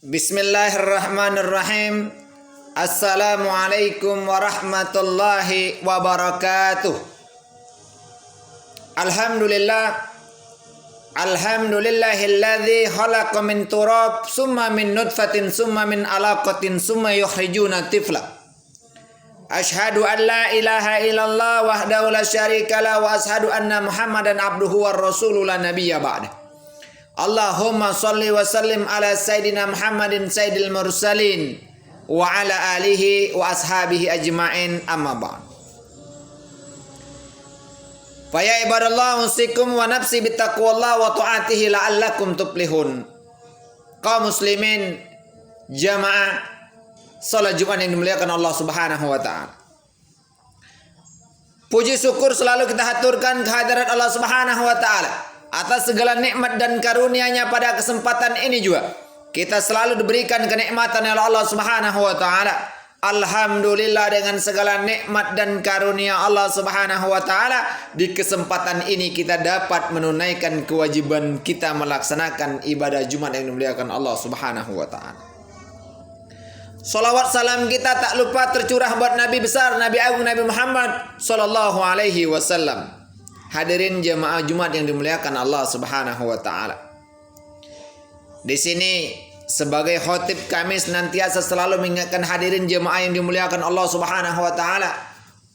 Bismillahirrahmanirrahim. Assalamualaikum warahmatullahi wabarakatuh. Alhamdulillahilladzi khalaqa min turab summa min nutfatin summa min alaqatin summa yukhrijuna tifla. Ashhadu an la ilaha illallah wahdahu la syarika wa ashhadu anna Muhammadan abduhu war rasuluhu la nabiyya ba'da. Allahumma salli wa sallim ala sayyidina Muhammadin sayyidil mursalin wa ala alihi wa ashabihi ajma'in, amma ba'd. Fa ya ibadallah usikum wa nafsi bittaqwallah wa ta'atihi la'allakum tuflihun. Kaum muslimin jamaah salat Jumat yang dimuliakan Allah Subhanahu wa taala. Puji syukur selalu kita haturkan kehadirat Allah Subhanahu wa taala atas segala nikmat dan karunia-Nya. Pada kesempatan ini juga kita selalu diberikan kenikmatan oleh Allah Subhanahu wa taala. Alhamdulillah, dengan segala nikmat dan karunia Allah Subhanahu wa taala, di kesempatan ini kita dapat menunaikan kewajiban kita melaksanakan ibadah Jumat yang dimuliakan Allah Subhanahu wa taala. Salawat salam kita tak lupa tercurah buat Nabi besar, Nabi agung, Nabi Muhammad sallallahu alaihi wasallam. Hadirin jemaah Jumat yang dimuliakan Allah Subhanahu wa taala. Di sini sebagai khotib kami senantiasa selalu mengingatkan hadirin jemaah yang dimuliakan Allah Subhanahu wa taala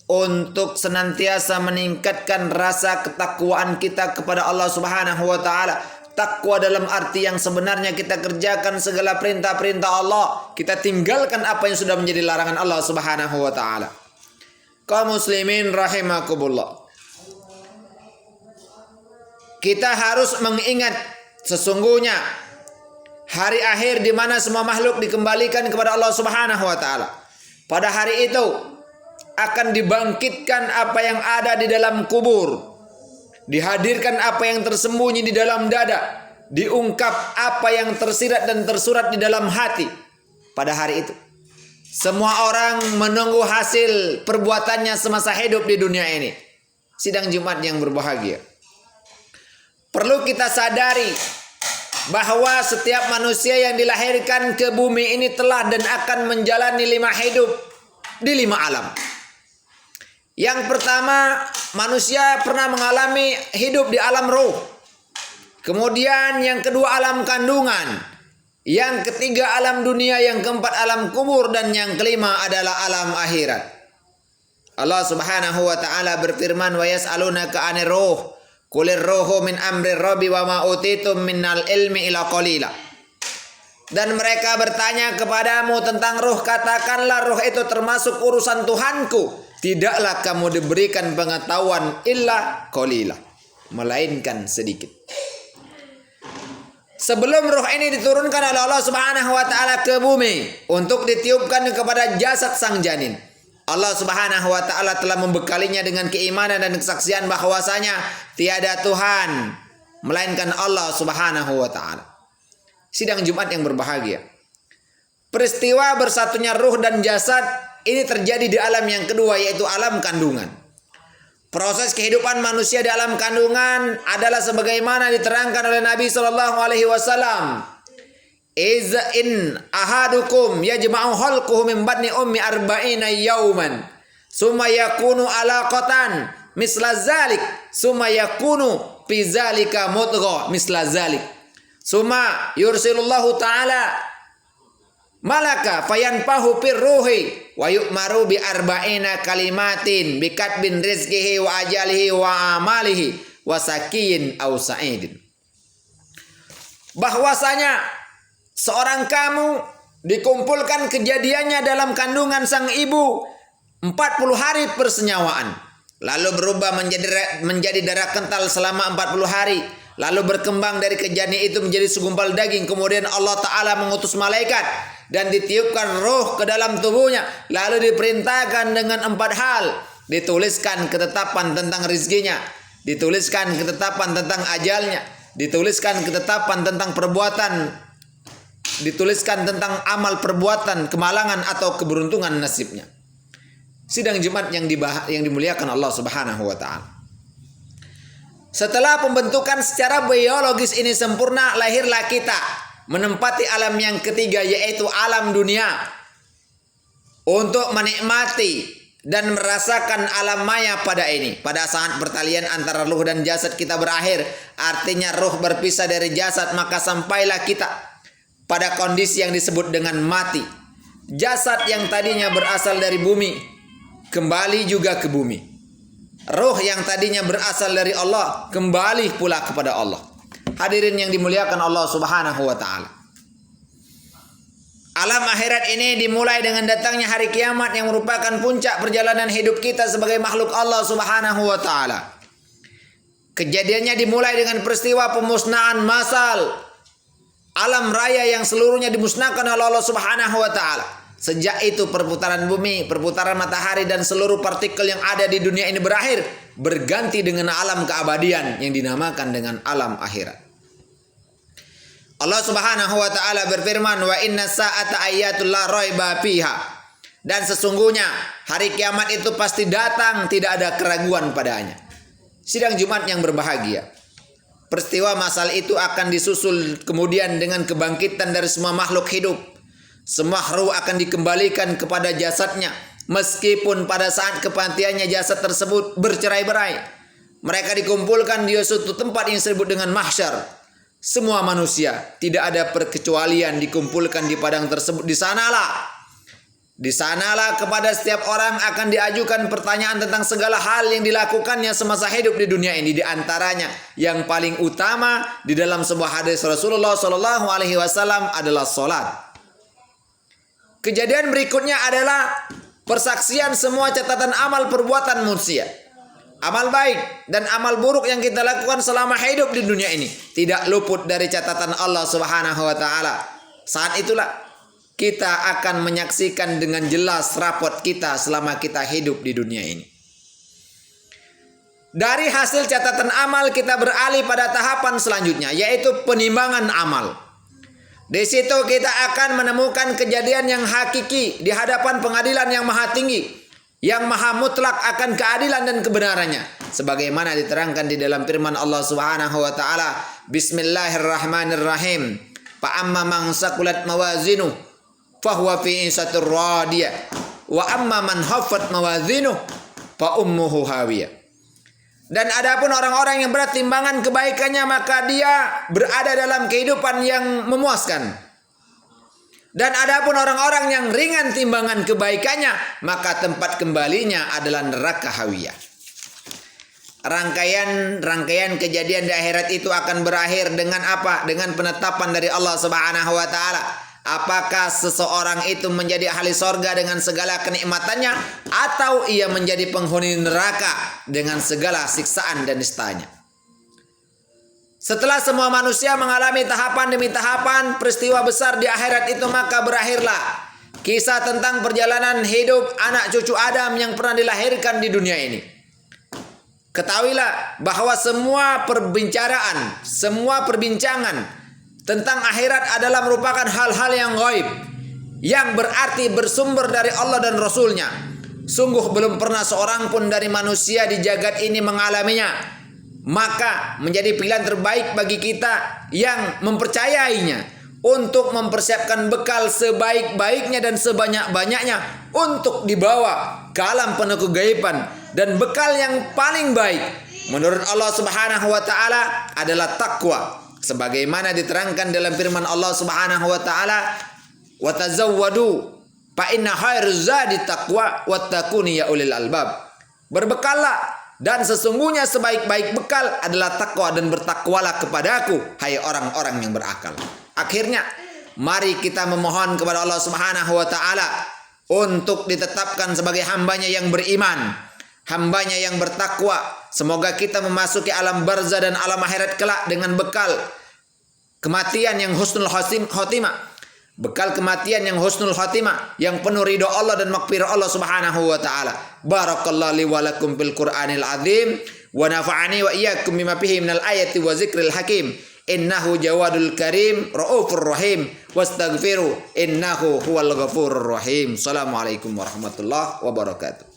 untuk senantiasa meningkatkan rasa ketakwaan kita kepada Allah Subhanahu wa taala. Takwa dalam arti yang sebenarnya kita kerjakan segala perintah-perintah Allah, kita tinggalkan apa yang sudah menjadi larangan Allah Subhanahu wa taala. Kaum muslimin rahimakumullah. Kita harus mengingat sesungguhnya hari akhir di mana semua makhluk dikembalikan kepada Allah Subhanahu wa taala. Pada hari itu akan dibangkitkan apa yang ada di dalam kubur. Dihadirkan apa yang tersembunyi di dalam dada. Diungkap apa yang tersirat dan tersurat di dalam hati. Pada hari itu semua orang menunggu hasil perbuatannya semasa hidup di dunia ini. Sidang Jumat yang berbahagia. Perlu kita sadari bahwa setiap manusia yang dilahirkan ke bumi ini telah dan akan menjalani 5 hidup di 5 alam. Yang pertama, manusia pernah mengalami hidup di alam ruh. Kemudian yang kedua alam kandungan. Yang ketiga alam dunia, yang keempat alam kubur, dan yang kelima adalah alam akhirat. Allah Subhanahu wa taala berfirman, "Wa yas'alunaka 'anir ruh. Qulir ruhu min amri rabbi wa ma utitum minnal ilmi ila qalila." Dan mereka bertanya kepadamu tentang ruh, katakanlah ruh itu termasuk urusan Tuhanku. Tidaklah kamu diberikan pengetahuan illa qalila, melainkan sedikit. Sebelum ruh ini diturunkan oleh Allah Subhanahu wa taala ke bumi untuk ditiupkan kepada jasad sang janin, Allah Subhanahu wa taala telah membekalinya dengan keimanan dan kesaksian bahwasanya tiada Tuhan melainkan Allah Subhanahu wa taala. Sidang Jumat yang berbahagia. Peristiwa bersatunya ruh dan jasad ini terjadi di alam yang kedua, yaitu alam kandungan. Proses kehidupan manusia di alam kandungan adalah sebagaimana diterangkan oleh Nabi sallallahu alaihi wasallam. Iza in ahadukum yajma'u khalquhu min batni ummi arba'ina yawman summa yakunu alaqatan misla zalik summa yakunu fi zalika mudghah misla zalik summa yursilullahu ta'ala malaka fayanfahu fir ruhi wa yu'maru bi arba'ina kalimatin bi katbin rizqihi wa ajalihi wa amalihi wa sakiyin aw sa'idin. Bahwasanya seorang kamu dikumpulkan kejadiannya dalam kandungan sang ibu 40 hari persenyawaan, lalu berubah menjadi darah kental selama 40 hari, lalu berkembang dari kejadian itu menjadi segumpal daging. Kemudian Allah Ta'ala mengutus malaikat dan ditiupkan roh ke dalam tubuhnya, lalu diperintahkan dengan 4 hal. Dituliskan ketetapan tentang rizkinya, dituliskan ketetapan tentang ajalnya, dituliskan ketetapan tentang perbuatan, dituliskan tentang amal perbuatan, kemalangan atau keberuntungan nasibnya. Sidang Jumat yang dimuliakan Allah Subhanahu wa taala. Setelah pembentukan secara biologis ini sempurna, lahirlah kita menempati alam yang ketiga, yaitu alam dunia, untuk menikmati dan merasakan alam maya pada ini. Pada saat pertalian antara ruh dan jasad kita berakhir, artinya ruh berpisah dari jasad, maka sampailah kita pada kondisi yang disebut dengan mati. Jasad yang tadinya berasal dari bumi kembali juga ke bumi. Ruh yang tadinya berasal dari Allah kembali pula kepada Allah. Hadirin yang dimuliakan Allah Subhanahu wa taala. Alam akhirat ini dimulai dengan datangnya hari kiamat yang merupakan puncak perjalanan hidup kita sebagai makhluk Allah Subhanahu wa taala. Kejadiannya dimulai dengan peristiwa pemusnahan massal alam raya yang seluruhnya dimusnahkan oleh Allah Subhanahu wa taala. Sejak itu perputaran bumi, perputaran matahari dan seluruh partikel yang ada di dunia ini berakhir, berganti dengan alam keabadian yang dinamakan dengan alam akhirat. Allah Subhanahu wa taala berfirman, "Wa inna sa'ata ayatul la raiba fiha." Dan sesungguhnya hari kiamat itu pasti datang, tidak ada keraguan padanya. Sidang Jumat yang berbahagia. Peristiwa masal itu akan disusul kemudian dengan kebangkitan dari semua makhluk hidup. Semua ruh akan dikembalikan kepada jasadnya, meskipun pada saat kematiannya jasad tersebut bercerai-berai. Mereka dikumpulkan di suatu tempat yang disebut dengan mahsyar. Semua manusia, tidak ada perkecualian, dikumpulkan di padang tersebut. Di sanalah kepada setiap orang akan diajukan pertanyaan tentang segala hal yang dilakukannya semasa hidup di dunia ini. Di antaranya yang paling utama di dalam sebuah hadis Rasulullah Shallallahu Alaihi Wasallam adalah salat. Kejadian berikutnya adalah persaksian semua catatan amal perbuatan manusia. Amal baik dan amal buruk yang kita lakukan selama hidup di dunia ini tidak luput dari catatan Allah Subhanahu wa taala. Saat itulah kita akan menyaksikan dengan jelas rapot kita selama kita hidup di dunia ini. Dari hasil catatan amal kita beralih pada tahapan selanjutnya, yaitu penimbangan amal. Di situ kita akan menemukan kejadian yang hakiki di hadapan pengadilan yang maha tinggi, yang maha mutlak akan keadilan dan kebenarannya, sebagaimana diterangkan di dalam firman Allah Subhanahu wa taala, Bismillahirrahmanirrahim. Fa amma man saqulat mawazinu fahuwa fi 'ishatir radiyah wa amma man khaffat mawazinu fa ummuhu hawiyah. Dan adapun orang-orang yang berat timbangan kebaikannya, maka dia berada dalam kehidupan yang memuaskan. Dan adapun orang-orang yang ringan timbangan kebaikannya, maka tempat kembalinya adalah neraka hawiyah. Rangkaian kejadian di akhirat itu akan berakhir dengan apa? Dengan penetapan dari Allah Subhanahu wa taala. Apakah seseorang itu menjadi ahli sorga dengan segala kenikmatannya, atau ia menjadi penghuni neraka dengan segala siksaan dan nistanya. Setelah semua manusia mengalami tahapan demi tahapan peristiwa besar di akhirat itu, maka berakhirlah kisah tentang perjalanan hidup anak cucu Adam yang pernah dilahirkan di dunia ini. Ketahuilah bahwa semua perbincangan tentang akhirat adalah merupakan hal-hal yang gaib, yang berarti bersumber dari Allah dan Rasulnya. Sungguh belum pernah seorang pun dari manusia di jagat ini mengalaminya. Maka menjadi pilihan terbaik bagi kita yang mempercayainya untuk mempersiapkan bekal sebaik-baiknya dan sebanyak-banyaknya untuk dibawa ke alam penuh kegaiban. Dan bekal yang paling baik menurut Allah Subhanahu wa taala adalah takwa. Sebagaimana diterangkan dalam firman Allah Subhanahu wa taala, "Wa tazawwadu fa inna khairaz zadi taqwa wattaquni ya ulil albab." Berbekallah, dan sesungguhnya sebaik-baik bekal adalah takwa, dan bertakwalah kepadaku hai orang-orang yang berakal. Akhirnya mari kita memohon kepada Allah Subhanahu wa taala untuk ditetapkan sebagai hambanya yang beriman, hambanya yang bertakwa. Semoga kita memasuki alam barzah dan alam akhirat kelak dengan bekal kematian yang husnul khotimah. Bekal kematian yang husnul khotimah, yang penuh ridho Allah dan maghfirah Allah Subhanahu wa taala. Barakallahu li wa lakum bil Qur'anil azim wa nafa'ani wa iyyakum bima fihi minal ayati wa zikril hakim. Innahu jawadul karim raufur rahim wastaghfiru innahu huwal ghafurur rahim. Assalamualaikum warahmatullahi wabarakatuh.